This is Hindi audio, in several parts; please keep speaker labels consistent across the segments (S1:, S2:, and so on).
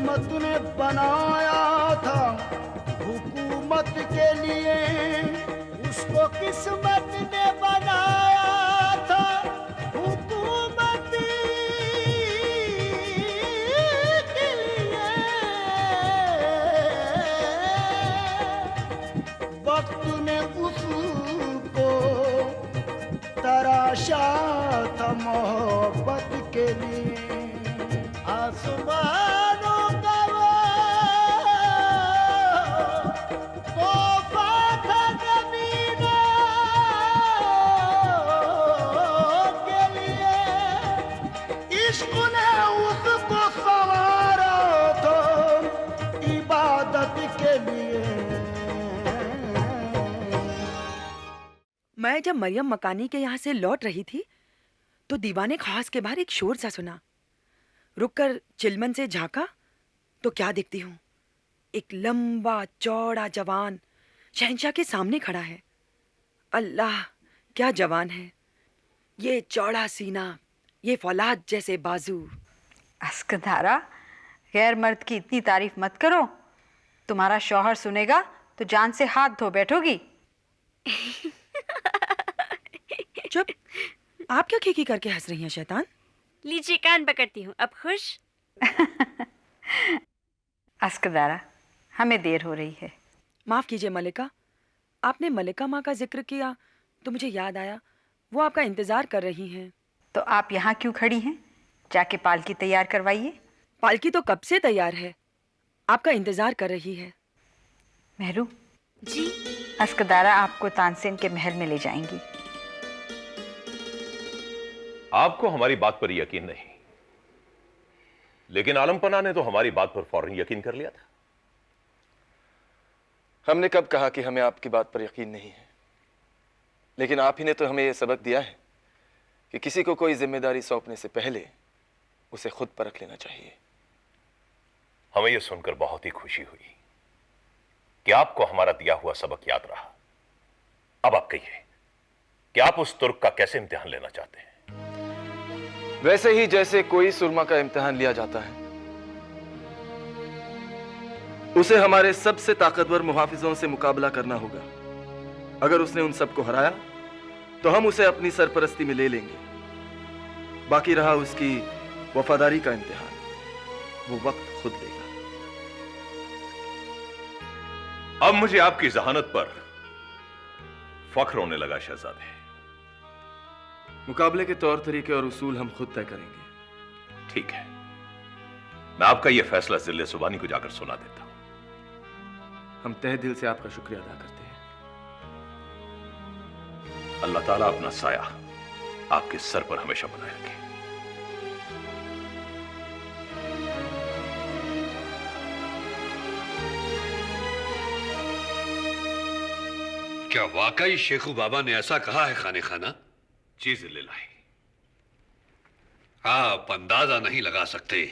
S1: किस्मत ने बनाया था हुकूमत के लिए, उसको किस्मत ने बनाया था हुकूमत के लिए। वक्त ने उसको तराशा था मोहब्बत के लिए। आसमानों का वो तोहफा था ज़मीनों के लिए, इश्क ने उसको संवारा था इबादत के लिए।
S2: मैं जब मरियम मकानी के यहाँ से लौट रही थी तो दीवाने ख़ास के बाहर एक शोर सा सुना। रुककर चिलमन से झांका तो क्या देखती हूँ, एक लंबा चौड़ा जवान शहंशाह के सामने खड़ा है। अल्लाह क्या जवान है, ये चौड़ा सीना, ये फौलाद जैसे बाजू।
S3: अस्कदारा, गैर मर्द की इतनी तारीफ मत करो, तुम्हारा शौहर सुनेगा तो जान से हाथ धो बैठोगी।
S2: चुप, आप क्या खीखी करके हंस रही हैं शैतान?
S4: लीजिए कान पकड़ती हूँ, अब खुश?
S3: अस्कदारा, हमें देर हो रही है।
S2: माफ़ कीजिए मलिका, आपने मलिका माँ का जिक्र किया तो मुझे याद आया, वो आपका इंतज़ार कर रही हैं।
S3: तो आप यहाँ क्यों खड़ी हैं? जाके पालकी तैयार करवाइए।
S2: पालकी तो कब से तैयार है, आपका इंतज़ार कर रही है।
S3: मेहरू
S4: जी।
S3: अस्कदारा आपको तानसेन के महल में ले जाएंगी।
S5: आपको हमारी बात पर यकीन नहीं, लेकिन आलमपना ने तो हमारी बात पर फौरन यकीन कर लिया था।
S6: हमने कब कहा कि हमें आपकी बात पर यकीन नहीं है? लेकिन आप ही ने तो हमें यह सबक दिया है कि किसी को कोई जिम्मेदारी सौंपने से पहले उसे खुद परख लेना चाहिए।
S5: हमें यह सुनकर बहुत ही खुशी हुई कि आपको हमारा दिया हुआ सबक याद रहा। अब आप कहिए कि आप उस तुर्क का कैसे इम्तिहान लेना चाहते हैं?
S6: वैसे ही जैसे कोई सुरमा का इम्तिहान लिया जाता है। उसे हमारे सबसे ताकतवर मुहाफिजों से मुकाबला करना होगा। अगर उसने उन सबको हराया तो हम उसे अपनी सरपरस्ती में ले लेंगे। बाकी रहा उसकी वफादारी का इम्तिहान, वो वक्त खुद लेगा।
S5: अब मुझे आपकी जहानत पर फख्र होने लगा शहजादे।
S6: मुकाबले के तौर तरीके और उसूल हम खुद तय करेंगे।
S5: ठीक है, मैं आपका यह फैसला जिले सुबानी को जाकर सुना देता हूं।
S6: हम तहे दिल से आपका शुक्रिया अदा करते हैं।
S5: अल्लाह ताला अपना साया आपके सर पर हमेशा बनाए रखे।
S7: क्या वाकई शेखू बाबा ने ऐसा कहा है खाने खाना?
S5: जी ज़िल्लाही।
S7: आप अंदाजा नहीं लगा सकते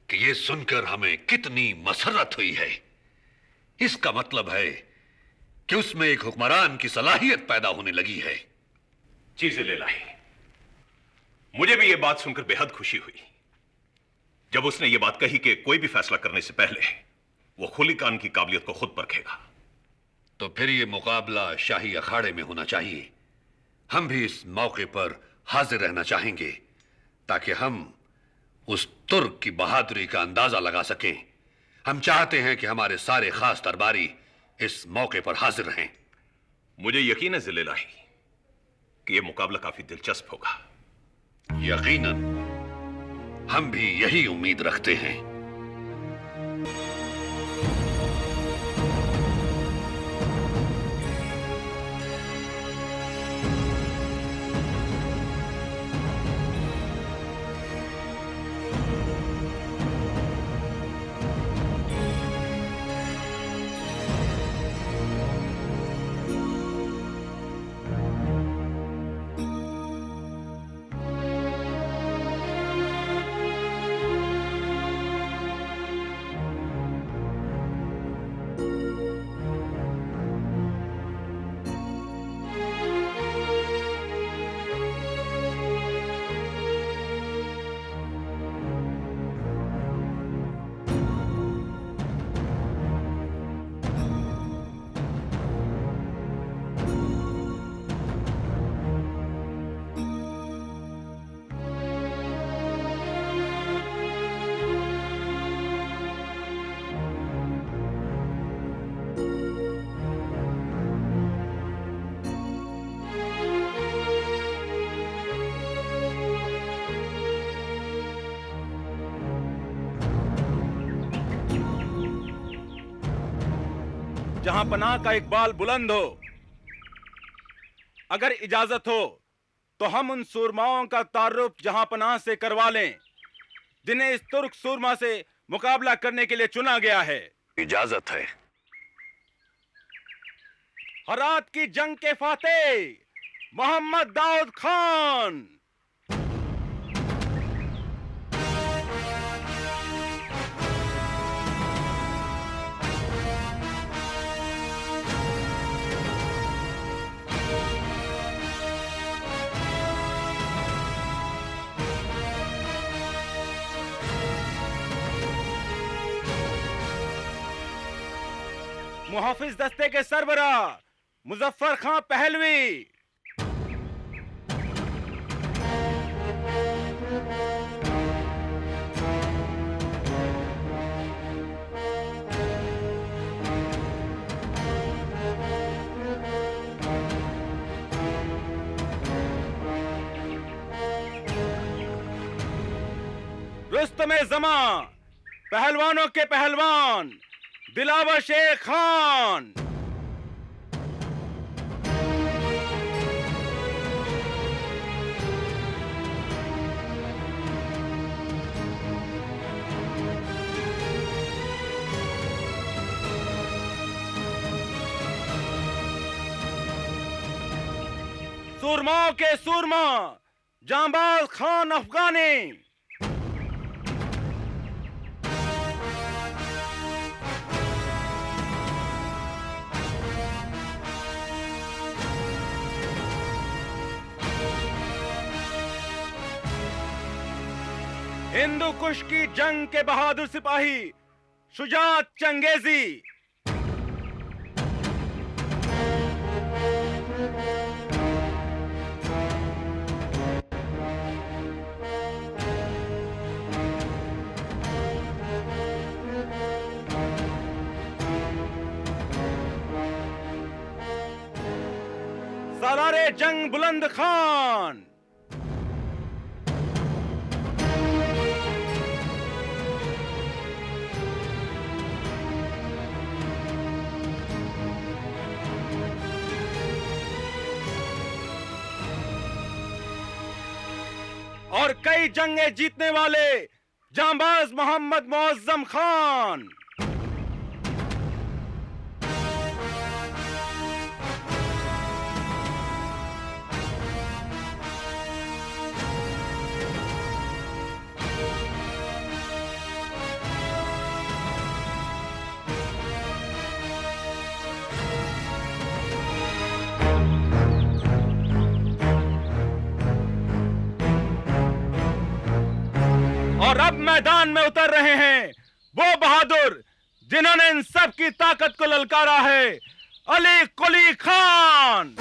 S7: कि यह सुनकर हमें कितनी मसरत हुई है। इसका मतलब है कि उसमें एक हुक्मरान की सलाहियत पैदा होने लगी है।
S5: जी ज़िल्लाही, मुझे भी यह बात सुनकर बेहद खुशी हुई जब उसने यह बात कही कि कोई भी फैसला करने से पहले वो खुली कान की काबिलियत को खुद परखेगा।
S7: तो फिर यह मुकाबला शाही अखाड़े में होना चाहिए। हम भी इस मौके पर हाजिर रहना चाहेंगे ताकि हम उस तुर्क की बहादुरी का अंदाजा लगा सकें। हम चाहते हैं कि हमारे सारे खास दरबारी इस मौके पर हाजिर रहें।
S5: मुझे यकीन है ज़िल्लाही कि यह मुकाबला काफी दिलचस्प होगा।
S7: यकीनन, हम भी यही उम्मीद रखते हैं।
S8: जहां पनाह का इकबाल बुलंद हो। अगर इजाजत हो तो हम उन सूरमाओं का तारुफ जहां पनाह से करवा लें जिन्हें इस तुर्क सूरमा से मुकाबला करने के लिए चुना गया है।
S7: इजाजत है।
S8: हरात की जंग के फातेह मोहम्मद दाऊद खान। मुहाफिज दस्ते के सरबरा मुजफ्फर खां पहलवी। रुस्तमे जमा पहलवानों के पहलवान दिलावर शेख खान। सूरमाओं के सूरमा जांबाज खान अफगानी। हिंदू कुश की जंग के बहादुर सिपाही शुजात चंगेजी। सालारे जंग बुलंद खान। और कई जंगें जीतने वाले जांबाज मोहम्मद मुअज्जम खान। और अब मैदान में उतर रहे हैं वो बहादुर जिन्होंने इन सब की ताकत को ललकारा है, अली कुली खान।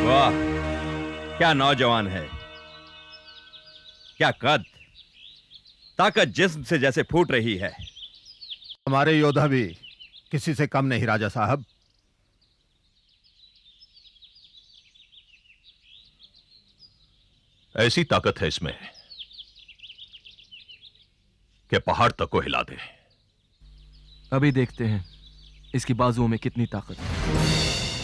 S9: वाह, क्या नौजवान है, क्या कद, ताकत जिस्म से जैसे फूट रही है।
S10: हमारे योद्धा भी किसी से कम नहीं राजा साहब।
S5: ऐसी ताकत है इसमें कि पहाड़ तक को हिला दे।
S6: अभी देखते हैं इसकी बाजुओं में कितनी ताकत है।